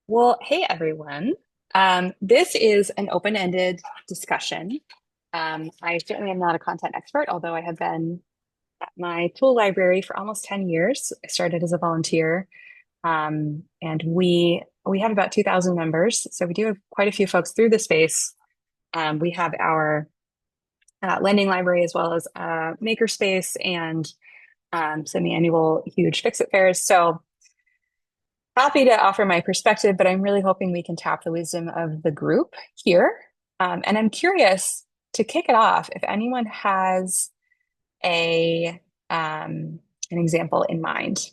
Well, hey everyone. This is an open-ended discussion. I certainly am not a content expert, although I have been at my tool library for almost 10 years. I started as a volunteer, and we have about 2,000 members, so we do have quite a few folks through the space. We have our lending library as well as makerspace and semi-annual huge fix-it fairs. So happy to offer my perspective, but I'm really hoping we can tap the wisdom of the group here. And I'm curious to kick it off if anyone has a an example in mind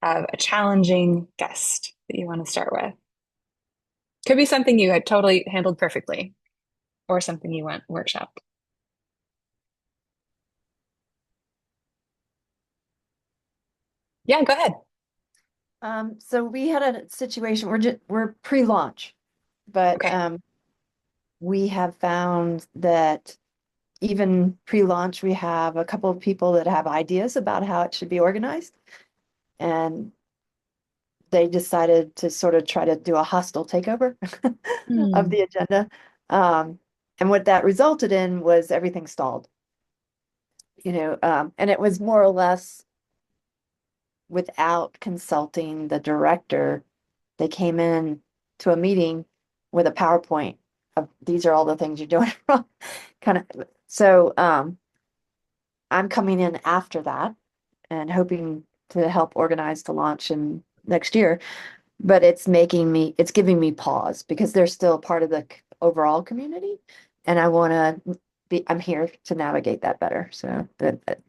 of a challenging guest that you want to start with. Could be something you had totally handled perfectly, or something you went workshop. Yeah, go ahead. So we had a situation, we're pre-launch, but Okay. we have found that even pre-launch, we have a couple of people that have ideas about how it should be organized, and they decided to sort of try to do a hostile takeover of Hmm. the agenda. And what that resulted in was everything stalled, and it was more or less without consulting the director. They came in to a meeting with a PowerPoint of these are all the things you're doing wrong. Kind of. So I'm coming in after that and hoping to help organize the launch in next year. But it's giving me pause because they're still part of the overall community. And I'm here to navigate that better. So that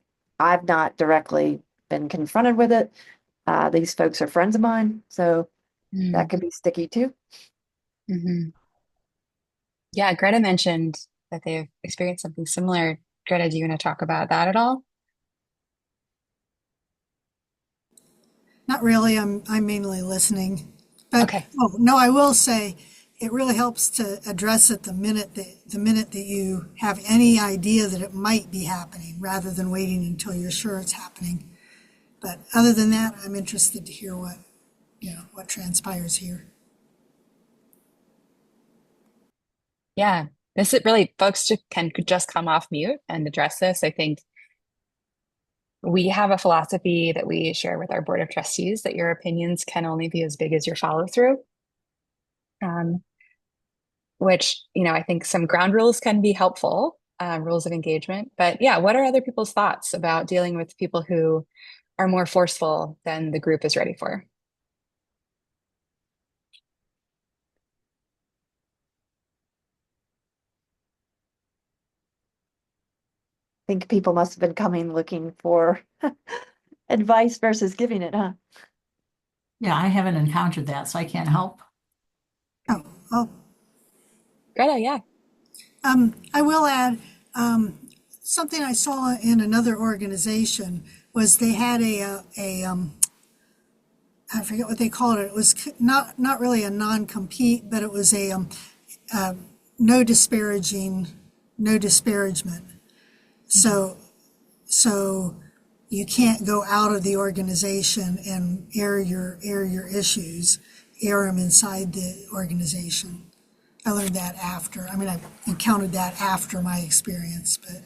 I've not directly been confronted with it. These folks are friends of mine, so that could be sticky too. Mm-hmm. Yeah, Greta mentioned that they've experienced something similar. Greta, do you want to talk about that at all? Not really. I'm mainly listening. But Okay. oh no, I will say it really helps to address it the minute that you have any idea that it might be happening, rather than waiting until you're sure it's happening. But other than that, I'm interested to hear what transpires here. Yeah, this is really folks can could just come off mute and address this. I think we have a philosophy that we share with our board of trustees that your opinions can only be as big as your follow through. Um, which, I think some ground rules can be helpful, rules of engagement. But yeah, what are other people's thoughts about dealing with people who are more forceful than the group is ready for? Think people must have been coming looking for advice versus giving it, huh? Yeah, I haven't encountered that, so I can't help. Oh, oh, Greta, yeah. I will add something I saw in another organization was they had I forget what they called it. It was not really a non-compete, but it was a no disparaging, no disparagement. So so you can't go out of the organization and air your issues, air them inside the organization. I learned that after. I mean, I encountered that after my experience, but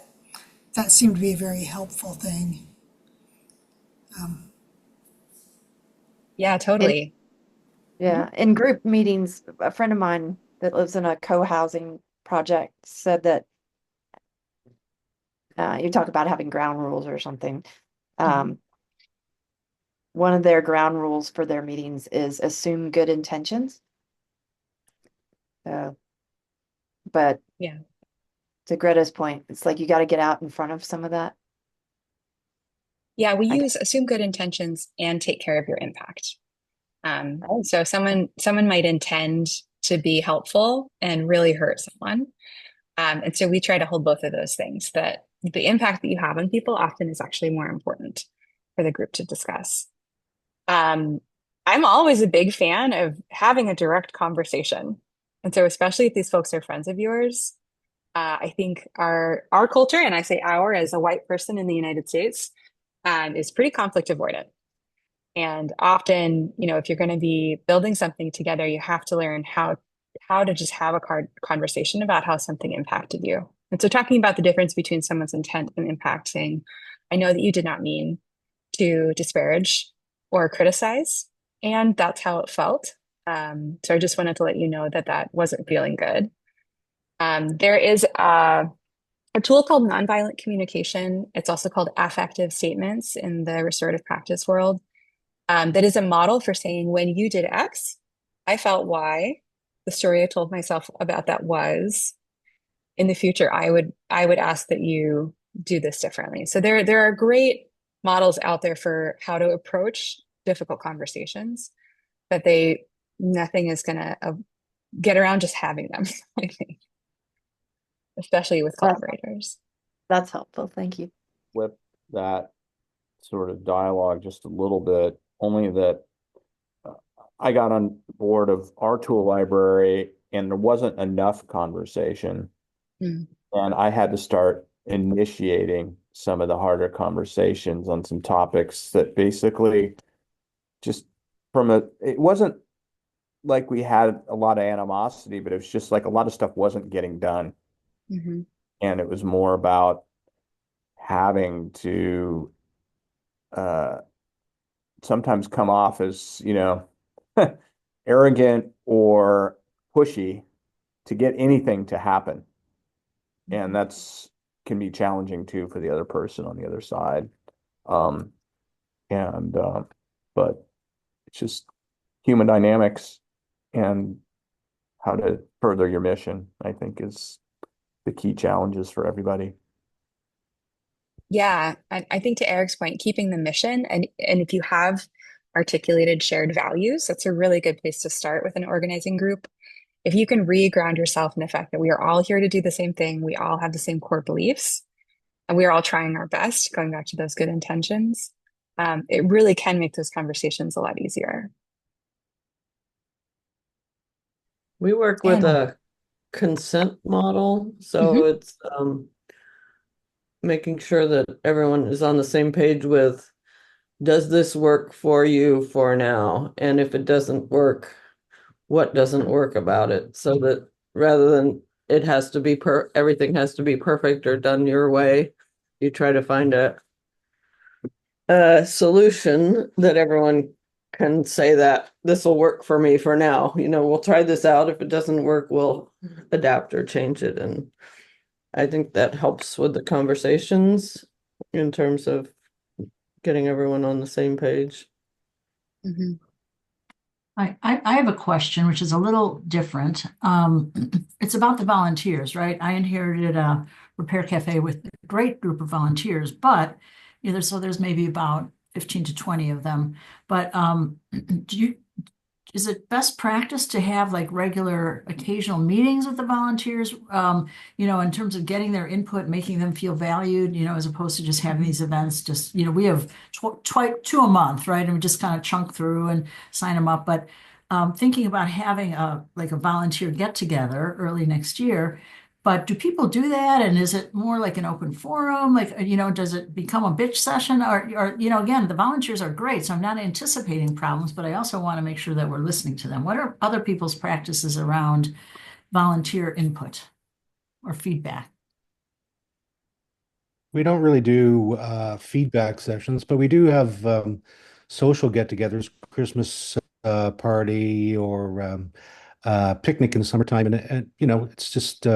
that seemed to be a very helpful thing. Yeah, In totally. Mhm. yeah, in group meetings, a friend of mine that lives in a co-housing project said that you talk about having ground rules or something. Mhm. Um, One of their ground rules for their meetings is assume good intentions. Uh, but Yeah. to Greta's point, it's like you got to get out in front of some of that. Yeah, we I use guess. assume good intentions and take care of your impact. Oh, So someone might intend to be helpful and really hurt someone. And so we try to hold both of those things, that the impact that you have on people often is actually more important for the group to discuss. Um, I'm always a big fan of having a direct conversation. And so especially if these folks are friends of yours, I think our culture, and I say our as a white person in the United States, is pretty conflict avoidant. And often, if you're going to be building something together, you have to learn how to just have a conversation about how something impacted you. And so talking about the difference between someone's intent and impact, saying, I know that you did not mean to disparage or criticize, and that's how it felt. So I just wanted to let you know that that wasn't feeling good. There is a tool called nonviolent communication. It's also called affective statements in the restorative practice world. That is a model for saying, when you did X, I felt Y. The story I told myself about that was, in the future, I would ask that you do this differently. So there are great models out there for how to approach difficult conversations, but nothing is gonna get around just having them, I think, especially with That's, collaborators. that's helpful. Thank you. Flip that sort of dialogue just a little bit, only that I got on board of our tool library and there wasn't enough conversation. Mm. And I had to start initiating some of the harder conversations on some topics that basically just it wasn't like we had a lot of animosity, but it was just like a lot of stuff wasn't getting done. Mhm. And it was more about having to sometimes come off as, arrogant or pushy to get anything to happen. And that's can be challenging too for the other person on the other side. Um, and but it's just human dynamics and how to further your mission, I think, is the key challenges for everybody. Yeah, I think to Eric's point, keeping the mission and if you have articulated shared values, that's a really good place to start with an organizing group. If you can re-ground yourself in the fact that we are all here to do the same thing, we all have the same core beliefs, and we are all trying our best, going back to those good intentions, it really can make those conversations a lot easier. We work with And a consent model, so Mhm. it's making sure that everyone is on the same page with, does this work for you for now? And if it doesn't work, what doesn't work about it? So that rather than it has to be everything has to be perfect or done your way, you try to find a solution that everyone can say that this will work for me for now. We'll try this out. If it doesn't work, we'll adapt or change it. And I think that helps with the conversations in terms of getting everyone on the same page. Mhm. I have a question, which is a little different. It's about the volunteers, right? I inherited a repair cafe with a great group of volunteers, but there's maybe about 15 to 20 of them. But do you is it best practice to have like regular occasional meetings with the volunteers, in terms of getting their input, making them feel valued, as opposed to just having these events, just, we have two a month, right? And we just kind of chunk through and sign them up. But thinking about having like a volunteer get together early next year. But do people do that? And is it more like an open forum? Like, does it become a bitch session? Or, again, the volunteers are great. So I'm not anticipating problems, but I also want to make sure that we're listening to them. What are other people's practices around volunteer input or feedback? We don't really do feedback sessions, but we do have social get-togethers, Christmas party or picnic in the summertime, and it's just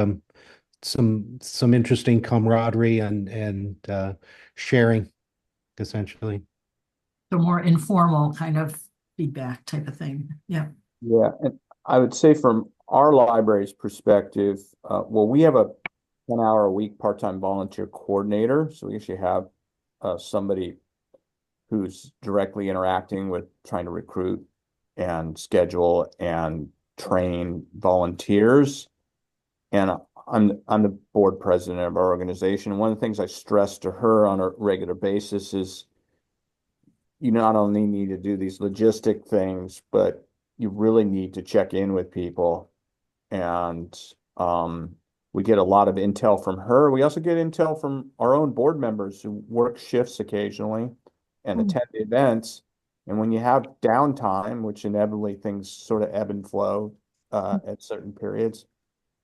some interesting camaraderie and sharing, essentially. So more informal kind of feedback type of thing. Yeah. Yeah, and I would say from our library's perspective, well, we have a 10-hour a week part-time volunteer coordinator. So we actually have somebody who's directly interacting with trying to recruit and schedule and train volunteers. And I'm the board president of our organization. One of the things I stress to her on a regular basis is you not only need to do these logistic things, but you really need to check in with people. And we get a lot of intel from her. We also get intel from our own board members who work shifts occasionally and attend the events. And when you have downtime, which inevitably things sort of ebb and flow at certain periods,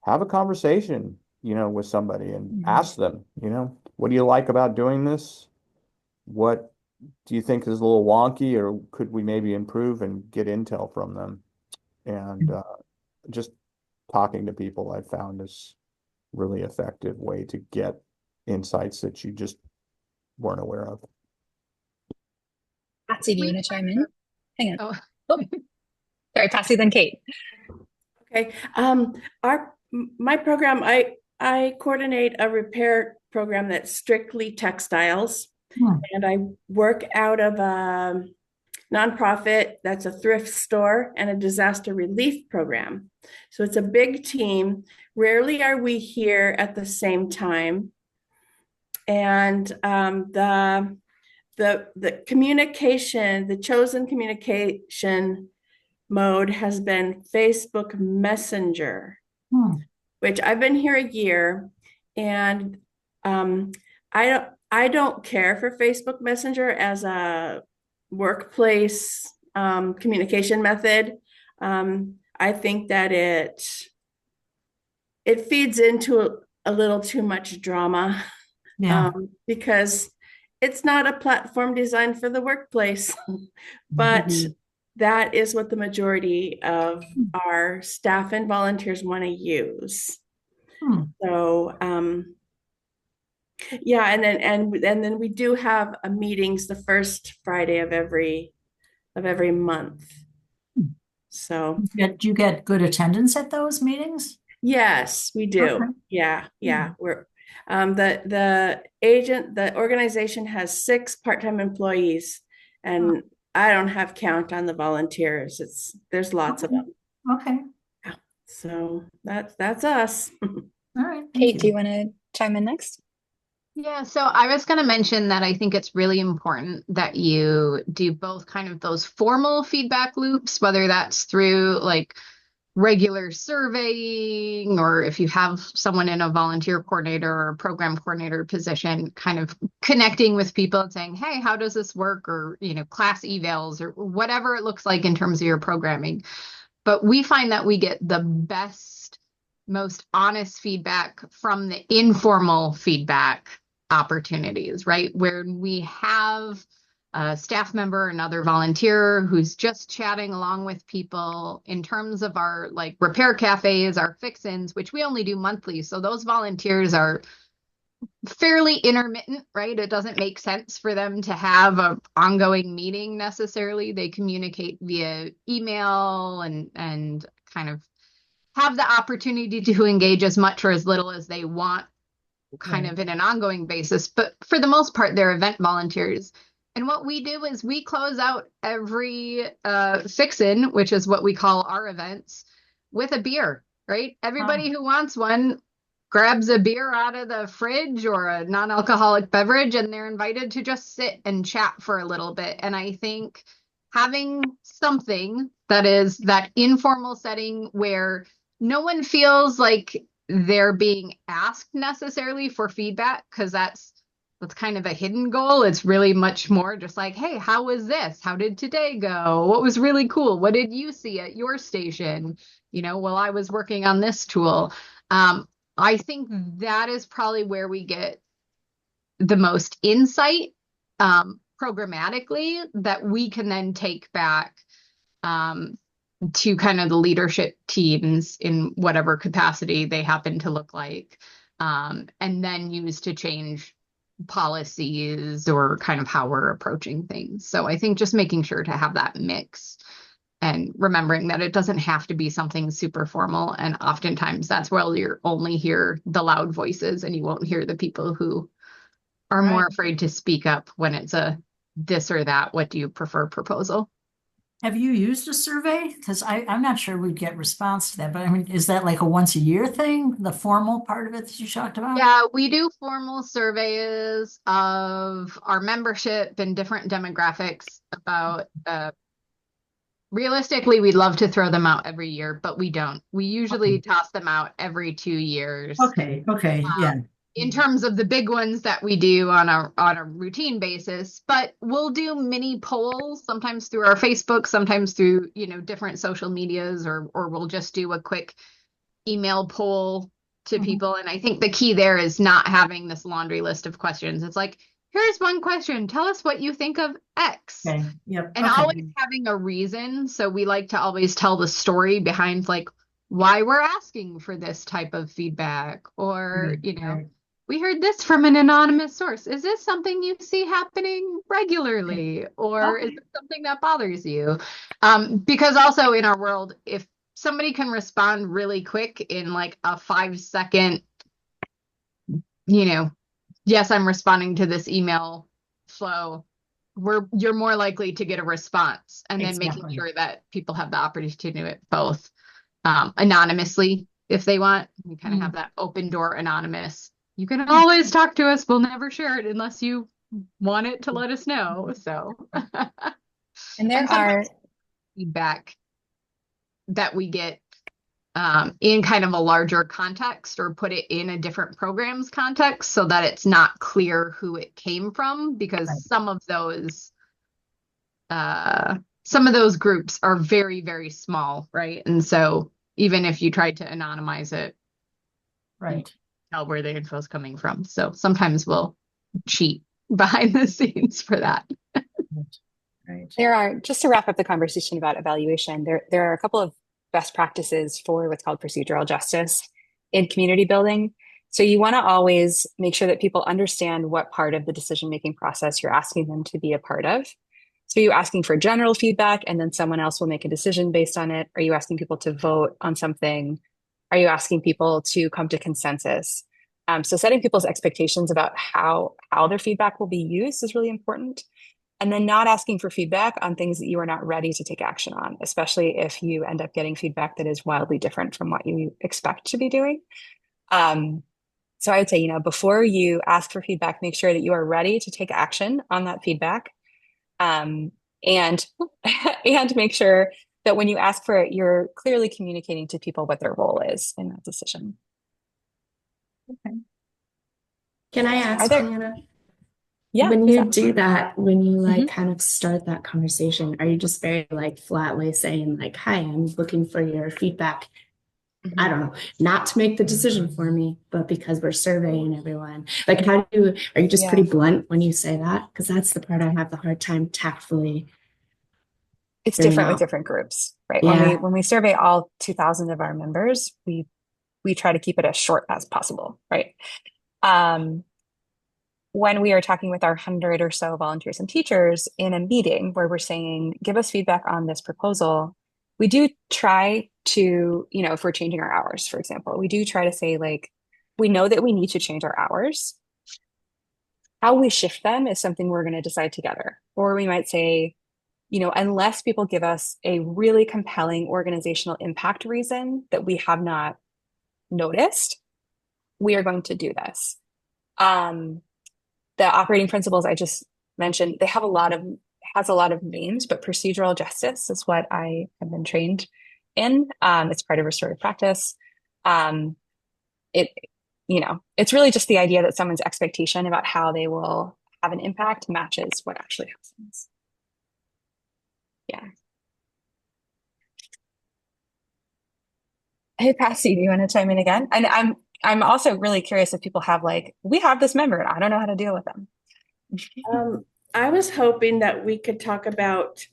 have a conversation, with somebody and ask them, what do you like about doing this? What do you think is a little wonky, or could we maybe improve, and get intel from them? And just talking to people I found is really effective way to get insights that you just weren't aware of. Patsy, do you We, want to chime in? Hang on. oh, Oh, sorry, Patsy, then Kate. Okay. My program, I coordinate a repair program that's strictly textiles, and I work out of a nonprofit that's a thrift store and a disaster relief program. So it's a big team. Rarely are we here at the same time, and the communication, the chosen communication mode has been Facebook Messenger, which I've been here a year, and I don't care for Facebook Messenger as a workplace communication method. I think that it feeds into a little too much drama, Yeah. because it's not a platform designed for the workplace, but that is what the majority of our staff and volunteers want to use. So yeah, and then we do have meetings the first Friday of every month. So Do you get good attendance at those meetings? yes, we do. Okay. Yeah. We're the organization has 6 part-time employees, and I don't have count on the volunteers. There's lots of them. Okay. So that's us. All right. Thank Kate, you. do you want to chime in next? yeah. So I was going to mention that I think it's really important that you do both kind of those formal feedback loops, whether that's through like regular surveying, or if you have someone in a volunteer coordinator or program coordinator position, kind of connecting with people and saying, hey, how does this work? Or, class evals or whatever it looks like in terms of your programming. But we find that we get the best, most honest feedback from the informal feedback opportunities, right? Where we have a staff member, another volunteer who's just chatting along with people in terms of our like repair cafes, our fix-ins, which we only do monthly. So those volunteers are fairly intermittent, right? It doesn't make sense for them to have an ongoing meeting necessarily. They communicate via email and kind of have the opportunity to engage as much or as little as they want, kind of in an ongoing basis. But for the most part, they're event volunteers. And what we do is we close out every fix-in, which is what we call our events, with a beer, right? Everybody who wants one grabs a beer out of the fridge or a non-alcoholic beverage, and they're invited to just sit and chat for a little bit. And I think having something that is that informal setting where no one feels like they're being asked necessarily for feedback, because that's kind of a hidden goal. It's really much more just like, hey, how was this? How did today go? What was really cool? What did you see at your station? While I was working on this tool. I think that is probably where we get the most insight programmatically that we can then take back to kind of the leadership teams in whatever capacity they happen to look like, and then use to change policies or kind of how we're approaching things. So I think just making sure to have that mix and remembering that it doesn't have to be something super formal. And oftentimes that's where you're only hear the loud voices and you won't hear the people who are more afraid to speak up when it's a this or that, what do you prefer proposal. Have you used a survey? Because I'm not sure we'd get response to that, but I mean, is that like a once a year thing, the formal part of it that you talked about? Yeah, we do formal surveys of our membership and different demographics about realistically, we'd love to throw them out every year, but we don't. We usually toss them out every 2 years. Okay, yeah. in terms of the big ones that we do on a routine basis, but we'll do mini polls sometimes through our Facebook, sometimes through, different social medias, or we'll just do a quick email poll to people. And I think the key there is not having this laundry list of questions. It's like, here's one question. Tell us what you think of X. Okay. Yep. And Okay. always having a reason. So we like to always tell the story behind like why we're asking for this type of feedback, or, Right. we heard this from an anonymous source. Is this something you see happening regularly, or is it something that bothers you? Because also in our world, if somebody can respond really quick in like a 5-second, yes, I'm responding to this email flow, you're more likely to get a response, and then making Exactly. sure that people have the opportunity to do it both anonymously if they want. We kind of have that open door anonymous. You can always talk to us. We'll never share it unless you want it to let us know. So, And there and are, sometimes feedback that we get in kind of a larger context, or put it in a different program's context so that it's not clear who it came from, because Right. some of those groups are very, very small, right? And so even if you tried to anonymize it, Right. tell where the info is coming from. So sometimes we'll cheat behind the scenes for that. Right. there are, just to wrap up the conversation about evaluation, there are a couple of best practices for what's called procedural justice in community building. So you want to always make sure that people understand what part of the decision-making process you're asking them to be a part of. So are you asking for general feedback and then someone else will make a decision based on it? Are you asking people to vote on something? Are you asking people to come to consensus? So setting people's expectations about how their feedback will be used is really important. And then not asking for feedback on things that you are not ready to take action on, especially if you end up getting feedback that is wildly different from what you expect to be doing. So I would say, before you ask for feedback, make sure that you are ready to take action on that feedback. Um, and and make sure that when you ask for it, you're clearly communicating to people what their role is in that decision. Okay. Can I Are ask, there? Leanna, Yeah, when who's you that? do that, when you Mhm. kind of start that conversation, are you just very flatly saying hi, I'm looking for your feedback? I don't know, not to make the decision for me, but because we're surveying everyone. Are you just Yeah. pretty blunt when you say that? Because that's the part I have the hard time tactfully It's figuring different with out. different groups, right? Yeah. When we survey all 2,000 of our members, we try to keep it as short as possible, right? When we are talking with our 100 or so volunteers and teachers in a meeting where we're saying, give us feedback on this proposal, we do try to, if we're changing our hours, for example, we do try to say, we know that we need to change our hours. How we shift them is something we're going to decide together. Or we might say, unless people give us a really compelling organizational impact reason that we have not noticed, we are going to do this. The operating principles I just mentioned, they have has a lot of names, but procedural justice is what I have been trained in. It's part of restorative practice. Um, it, it's really just the idea that someone's expectation about how they will have an impact matches what actually happens. Yeah. Hey, Passy, do you want to chime in again? And I'm also really curious if people have we have this member and I don't know how to deal with them. I was hoping that we could talk about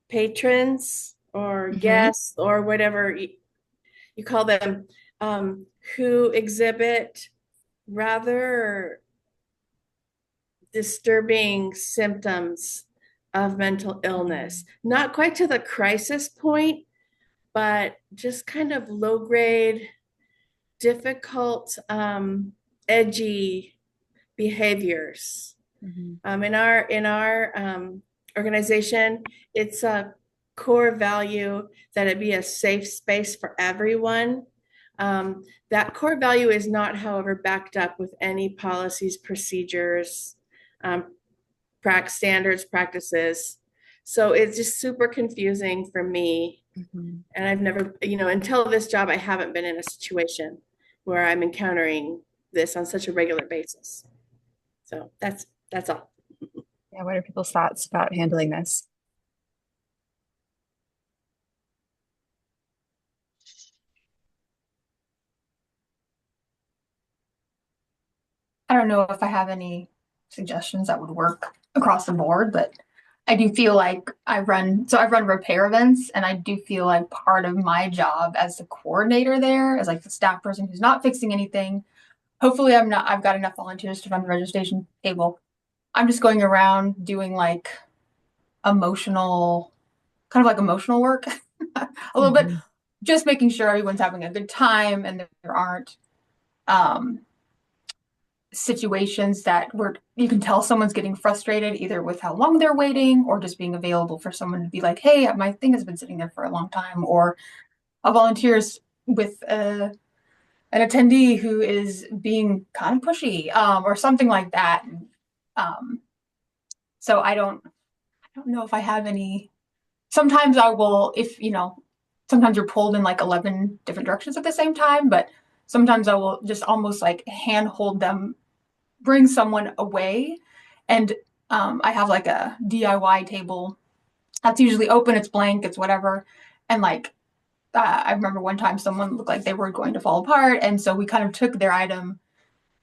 patrons or guests or whatever you call them, who exhibit rather disturbing symptoms of mental illness. Not quite to the crisis point, but just kind of low grade, difficult, edgy behaviors. In our organization, it's a core value that it be a safe space for everyone. That core value is not, however, backed up with any policies, procedures, standards, practices. So it's just super confusing for me. And I've never, until this job, I haven't been in a situation where I'm encountering this on such a regular basis. So that's all. Yeah, what are people's thoughts about handling this? I don't know if I have any suggestions that would work across the board, but I do feel like I run repair events, and I do feel like part of my job as the coordinator there, as like the staff person who's not fixing anything. Hopefully I've got enough volunteers to run the registration table. I'm just going around doing like emotional, kind of like emotional work a little bit, just making sure everyone's having a good time and there aren't um situations that where you can tell someone's getting frustrated either with how long they're waiting or just being available for someone to be like, hey, my thing has been sitting there for a long time, or a volunteers with an attendee who is being kind of pushy, or something like that. Um, so I don't know if I have any. Sometimes I will, if sometimes you're pulled in like 11 different directions at the same time, but sometimes I will just almost like handhold them, bring someone away. And I have like a DIY table that's usually open, it's blank, it's whatever. And like, I remember one time someone looked like they were going to fall apart. And so we kind of took their item,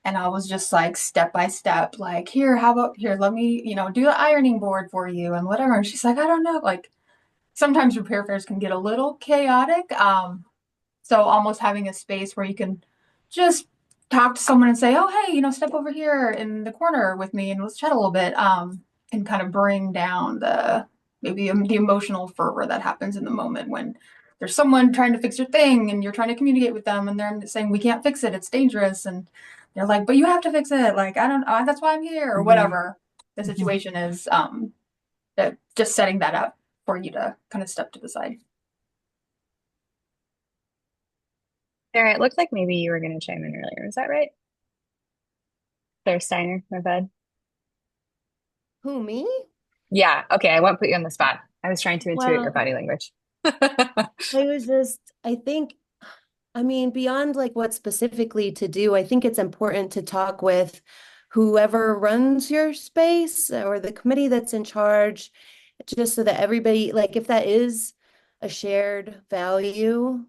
and I was just like step by step, like, here, how about here, let me, do the ironing board for you and whatever. And she's like, I don't know. Like, sometimes repair fairs can get a little chaotic. So almost having a space where you can just talk to someone and say, oh, hey, step over here in the corner with me and let's chat a little bit, and kind of bring down maybe the emotional fervor that happens in the moment when there's someone trying to fix your thing and you're trying to communicate with them and they're saying, we can't fix it, it's dangerous. And they're like, but you have to fix it. Like, I don't, that's why I'm here, or whatever the situation is. That just setting that up for you to kind of step to the side. Sarah, it looked like maybe you were going to chime in earlier. Is that right? Sarah Steiner, my bad. Who, me? Yeah, okay, I won't put you on the spot. I was trying to intuit your Well, body language. I think, I mean, beyond like what specifically to do, I think it's important to talk with whoever runs your space or the committee that's in charge, just so that everybody, like, if that is a shared value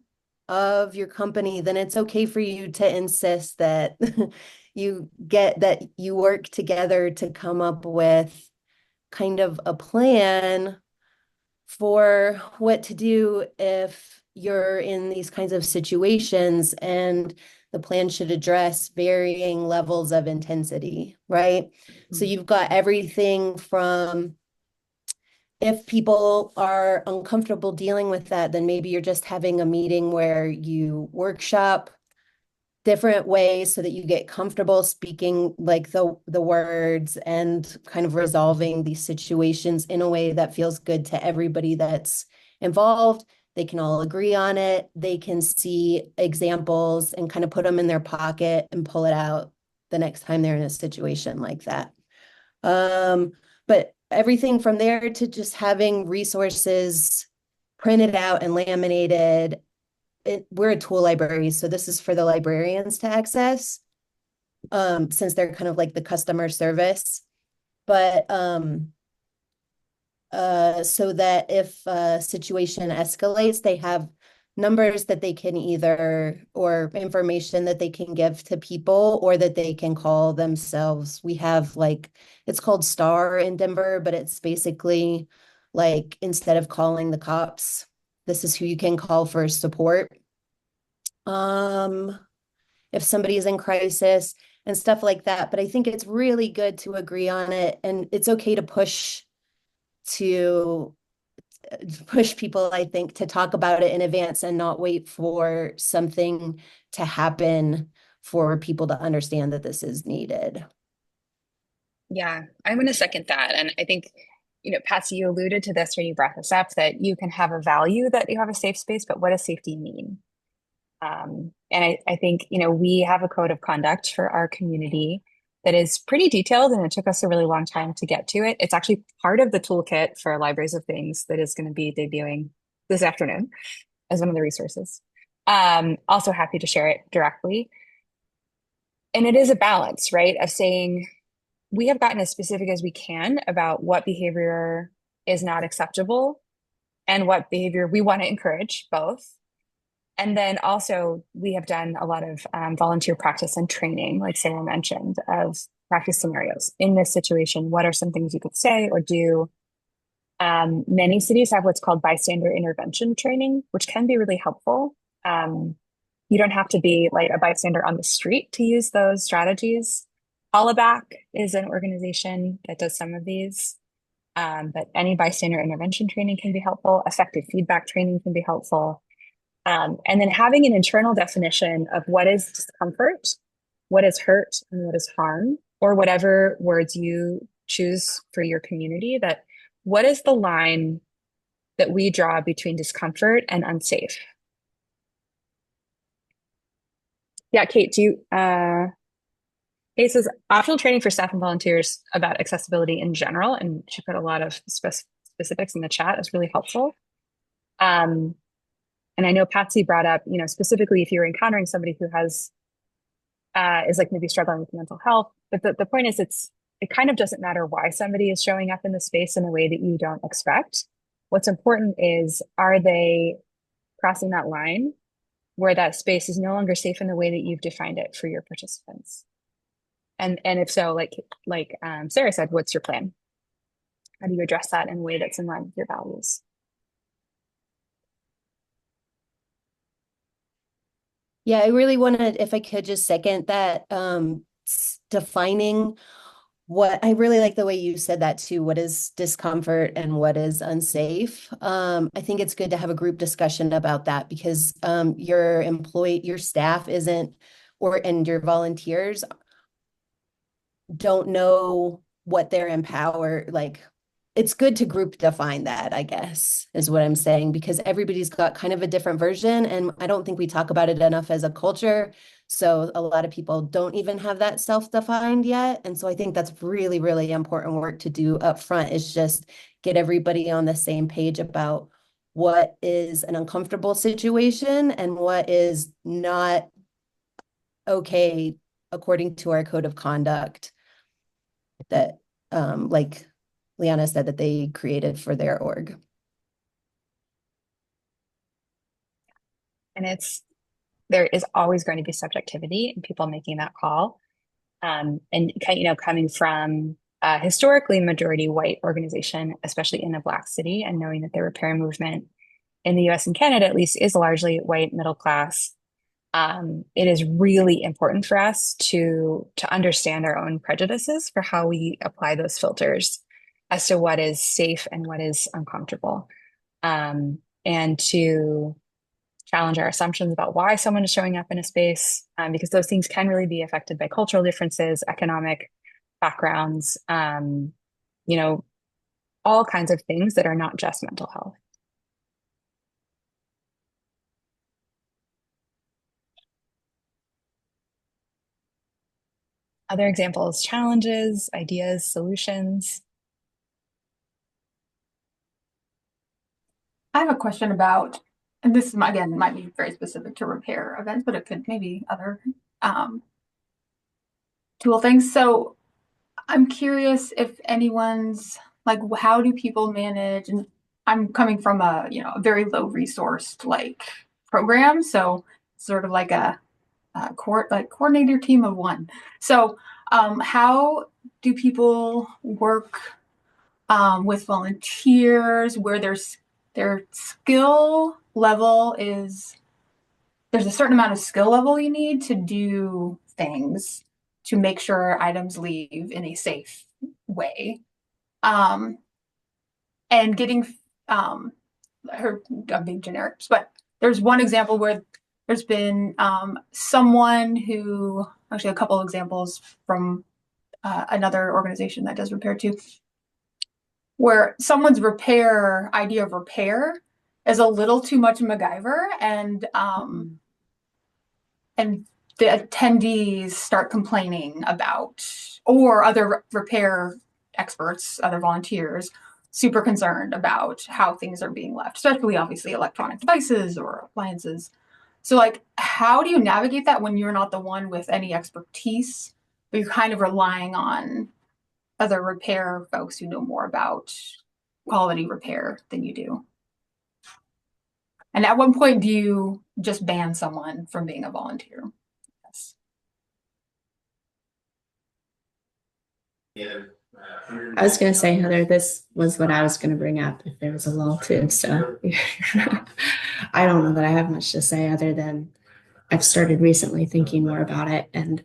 of your company, then it's okay for you to insist that you work together to come up with kind of a plan for what to do if you're in these kinds of situations, and the plan should address varying levels of intensity, right? So you've got everything from, if people are uncomfortable dealing with that, then maybe you're just having a meeting where you workshop different ways so that you get comfortable speaking like the words and kind of resolving these situations in a way that feels good to everybody that's involved. They can all agree on it. They can see examples and kind of put them in their pocket and pull it out the next time they're in a situation like that. But everything from there to just having resources printed out and laminated. We're a tool library, so this is for the librarians to access, since they're kind of like the customer service. But so that if a situation escalates, they have numbers that they can either, or information that they can give to people, or that they can call themselves. We have like, it's called STAR in Denver, but it's basically like, instead of calling the cops, this is who you can call for support. If somebody is in crisis and stuff like that. But I think it's really good to agree on it, and it's okay to to push people, I think, to talk about it in advance and not wait for something to happen for people to understand that this is needed. Yeah, I'm going to second that. And I think, Patsy, you alluded to this when you brought this up, that you can have a value that you have a safe space, but what does safety mean? And I think, we have a code of conduct for our community that is pretty detailed, and it took us a really long time to get to it. It's actually part of the toolkit for Libraries of Things that is going to be debuting this afternoon as one of the resources. Also happy to share it directly. And it is a balance, right? Of saying we have gotten as specific as we can about what behavior is not acceptable and what behavior we want to encourage, both. And then also, we have done a lot of volunteer practice and training, like Sarah mentioned, of practice scenarios. In this situation, what are some things you could say or do? Many cities have what's called bystander intervention training, which can be really helpful. You don't have to be like a bystander on the street to use those strategies. Hollaback is an organization that does some of these, but any bystander intervention training can be helpful. Effective feedback training can be helpful. And then having an internal definition of what is discomfort, what is hurt, and what is harm, or whatever words you choose for your community, that what is the line that we draw between discomfort and unsafe? Yeah, Kate, Kate says optional training for staff and volunteers about accessibility in general, and she put a lot of specifics in the chat. Is really helpful. And I know Patsy brought up, specifically if you're encountering somebody who has is like maybe struggling with mental health, but the point is it kind of doesn't matter why somebody is showing up in the space in a way that you don't expect. What's important is, are they crossing that line where that space is no longer safe in the way that you've defined it for your participants? And if so, like Sarah said, what's your plan? How do you address that in a way that's in line with your values? Yeah, I really wanted, if I could just second that, defining what I really like the way you said that too. What is discomfort and what is unsafe? I think it's good to have a group discussion about that because your staff isn't, and your volunteers don't know what they're empowered, like it's good to group define that, I guess, is what I'm saying, because everybody's got kind of a different version. And I don't think we talk about it enough as a culture. So a lot of people don't even have that self-defined yet. And so I think that's really, really important work to do up front, is just get everybody on the same page about what is an uncomfortable situation and what is not okay according to our code of conduct that, like Leanna said, that they created for their org. And there is always going to be subjectivity in people making that call. And coming from a historically majority white organization, especially in a Black city, and knowing that the repair movement in the US and Canada, at least, is largely white, middle class, it is really important for us to understand our own prejudices for how we apply those filters as to what is safe and what is uncomfortable, and to challenge our assumptions about why someone is showing up in a space, because those things can really be affected by cultural differences, economic backgrounds, all kinds of things that are not just mental health. Other examples, challenges, ideas, solutions. I have a question about, and this again might be very specific to repair events, but it could maybe other tool things. So I'm curious if anyone's like, how do people manage? And I'm coming from a very low resourced like program, so sort of like a coordinator team of one. So how do people work with volunteers where their skill level is, there's a certain amount of skill level you need to do things to make sure items leave in a safe way. And getting her being generic, but there's one example where there's been someone who, actually a couple of examples from another organization that does repair too, where someone's idea of repair is a little too much MacGyver, and the attendees start complaining about, or other repair experts, other volunteers, super concerned about how things are being left, especially obviously electronic devices or appliances. So like, how do you navigate that when you're not the one with any expertise, but you're kind of relying on other repair folks who know more about quality repair than you do? And at one point, do you just ban someone from being a volunteer? Yes. I was going to say, Heather, this was what I was going to bring up if there was a lull too. So I don't know that I have much to say other than I've started recently thinking more about it, and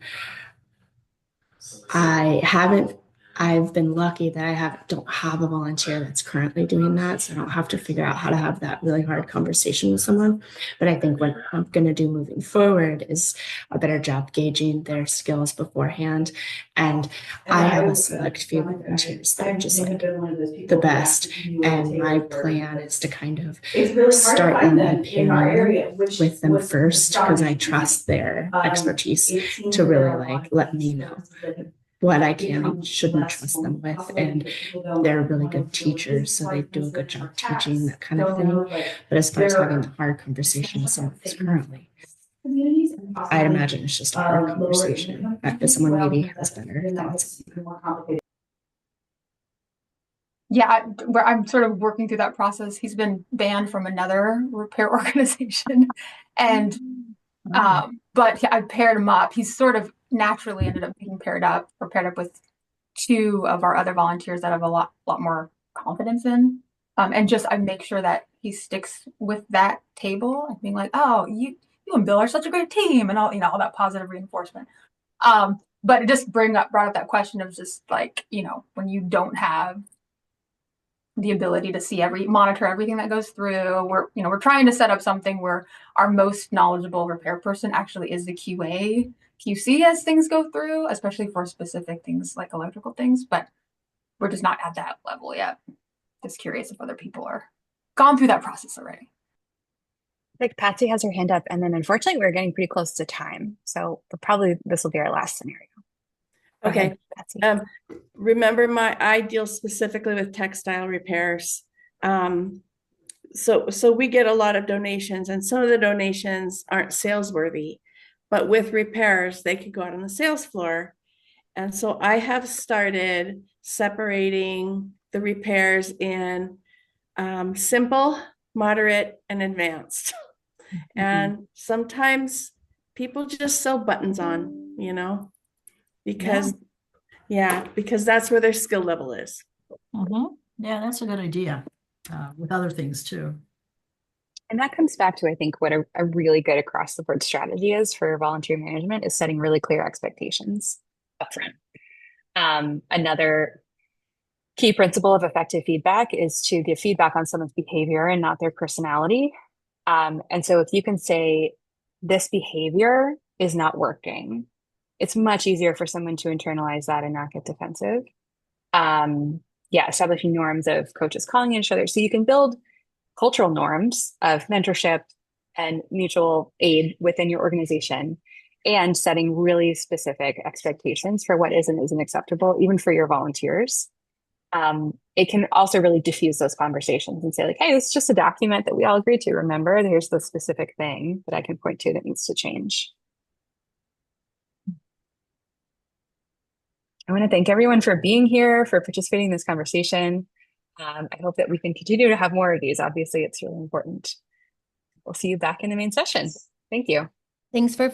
I've been lucky that don't have a volunteer that's currently doing that. So I don't have to figure out how to have that really hard conversation with someone. But I think what I'm going to do moving forward is a better job gauging their skills beforehand. And I have a select few volunteers that are just like the best. And my plan is to kind of start them by pairing with them first, because I trust their expertise to really like let me know what I can and shouldn't trust them with. And they're really good teachers, so they do a good job teaching, that kind of thing. But as far as having the hard conversation with someone who's currently, I'd imagine it's just a hard conversation. If someone maybe has better thoughts. Yeah, I'm sort of working through that process. He's been banned from another repair organization, and but I paired him up. He's sort of naturally ended up being paired up with two of our other volunteers that have a lot more confidence in. And just I make sure that he sticks with that table and being like, oh, you and Bill are such a great team, and all that positive reinforcement. But it just brought up that question of just like, when you don't have the ability to monitor everything that goes through. We're trying to set up something where our most knowledgeable repair person actually is the QC as things go through, especially for specific things like electrical things, but we're just not at that level yet. Just curious if other people are gone through that process already. Like Patsy has her hand up, and then unfortunately we're getting pretty close to time. So probably this will be our last scenario. Go Okay. ahead, Patsy. Remember, I deal specifically with textile repairs. So we get a lot of donations, and some of the donations aren't sales worthy, but with repairs, they could go out on the sales floor. And so I have started separating the repairs in simple, moderate, and advanced. And sometimes people just sew buttons on, because because that's where their skill level is. Yeah, that's a good idea. With other things too. And that comes back to, I think, what a really good across the board strategy is for volunteer management is setting really clear expectations upfront. Another key principle of effective feedback is to give feedback on someone's behavior and not their personality. And so if you can say, this behavior is not working, it's much easier for someone to internalize that and not get defensive. Establishing norms of coaches calling each other. So you can build cultural norms of mentorship and mutual aid within your organization, and setting really specific expectations for what is and isn't acceptable, even for your volunteers. It can also really diffuse those conversations and say like, hey, this is just a document that we all agreed to. Remember, here's the specific thing that I can point to that needs to change. I want to thank everyone for being here, for participating in this conversation. I hope that we can continue to have more of these. Obviously, it's really important. We'll see you back in the main session. Thank you. Thanks for